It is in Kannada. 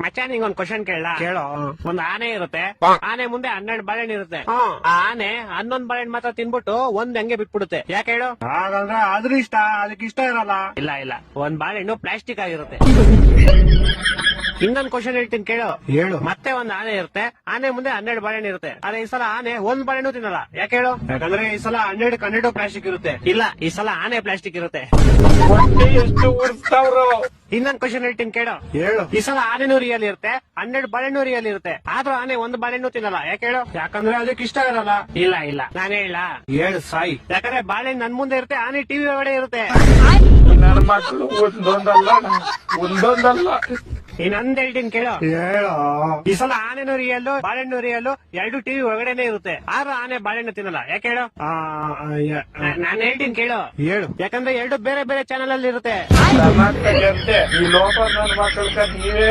ಮಚ್ಚ ನಿಂಗೊಂದ್ ಕ್ವಶನ್ ಕೇಳ ಕೇಳೋ. ಒಂದ್ ಆನೆ ಇರುತ್ತೆ, ಆನೆ ಮುಂದೆ 12 ಬಾಳೆಹಣ್ಣು ಇರುತ್ತೆ. ಹಾ. ಆ ಆನೆ 11 ಬಾಳೆಹಣ್ಣು ಮಾತ್ರ ತಿನ್ಬಿಟ್ಟು ಒಂದ್ ಹಂಗೆ ಬಿಟ್ಬಿಡುತ್ತೆ. ಯಾಕೆ ಹೇಳು? ಹಾಗಂದ್ರೆ ಅದ್ರ ಇಷ್ಟ, ಅದಕ್ಕೆ ಇಷ್ಟ ಇರಲ್ಲ. ಇಲ್ಲ ಇಲ್ಲ, ಒಂದ್ ಬಾಳೆಹಣ್ಣು ಪ್ಲಾಸ್ಟಿಕ್ ಆಗಿರುತ್ತೆ. ಇನ್ನೊಂದ್ ಕ್ವಶನ್ ಹೇಳ್ತೀನಿ ಕೇಳು. ಹೇಳು. ಮತ್ತೆ ಒಂದ್ ಆನೆ ಇರುತ್ತೆ, ಆನೆ ಮುಂದೆ 12 ಬಾಳೆಹಣ್ಣು ಇರುತ್ತೆ. ಆದ್ರೆ ಈ ಸಲ ಆನೆ ಒಂದ್ ಬಾಳೆಹಣ್ಣು ತಿನ್ನಲ್ಲ. ಯಾಕೆ ಹೇಳು? ಯಾಕಂದ್ರೆ ಈ ಸಲ 12 ಪ್ಲಾಸ್ಟಿಕ್ ಇರುತ್ತೆ. ಇಲ್ಲ, ಈ ಸಲ ಆನೆ ಪ್ಲಾಸ್ಟಿಕ್ ಇರುತ್ತೆ. ಎಷ್ಟು ಉರ್ಸ್ತಾವ್ರು. ಇನ್ನೊಂದ್ ಕ್ವಶನ್ ಹೇಳ್ತೀನಿ ಕೇಳು. ಹೇಳು. ಈ ಸಲ ಆನೆನೂ ರಿಯಲ್ ಇರುತ್ತೆ, 12 ಬಾಳೆಹಣ್ಣು ರಿಯಲ್ ಇರುತ್ತೆ. ಆದ್ರೂ ಆನೆ ಒಂದ್ ಬಾಳೆಹಣ್ಣು ತಿನ್ನಲ್ಲ. ಯಾಕೆ ಹೇಳು? ಯಾಕಂದ್ರೆ ಅದಕ್ಕೆ ಇಷ್ಟ ಇರಲ್ಲ. ಇಲ್ಲ ಇಲ್ಲ, ನಾನೇ ಹೇಳ. ಹೇಳು ಸಾಯಿ. ಯಾಕಂದ್ರೆ ಬಾಳೆಹಣ್ಣು ನನ್ ಮುಂದೆ ಇರುತ್ತೆ, ಆನೆ ಟಿವಿ ಒಳಗಡೆ ಇರುತ್ತೆ. ನನ್ನ ಮಕ್ಕಳು ಒಂದೊಂದಲ್ಲ. ಇನ್ನೊಂದ್ ಹೇಳ್ತೀನಿ ಕೇಳು. ಹೇಳೋ. ಈ ಸಲ ಆನೆನೂ ರಿಯಲ್, ಬಾಳೆಹಣ್ಣು ರಿಯಲ್, 2 ಟಿವಿ ಒಳಗಡೆನೆ ಇರುತ್ತೆ. ಆದ್ರೂ ಆನೆ ಬಾಳೆಹಣ್ಣು ತಿನ್ನಲ್ಲ. ಯಾಕೆ ಹೇಳು? ನಾನ್ ಹೇಳ್ತೀನಿ ಕೇಳು. ಹೇಳು. ಯಾಕಂದ್ರೆ 2 ಬೇರೆ ಬೇರೆ ಚಾನೆಲ್ ಅಲ್ಲಿ ಇರುತ್ತೆ. ಈ ಲೋಕ ನನ್ನ ಮಕ್ಕಳ ನೀವೇ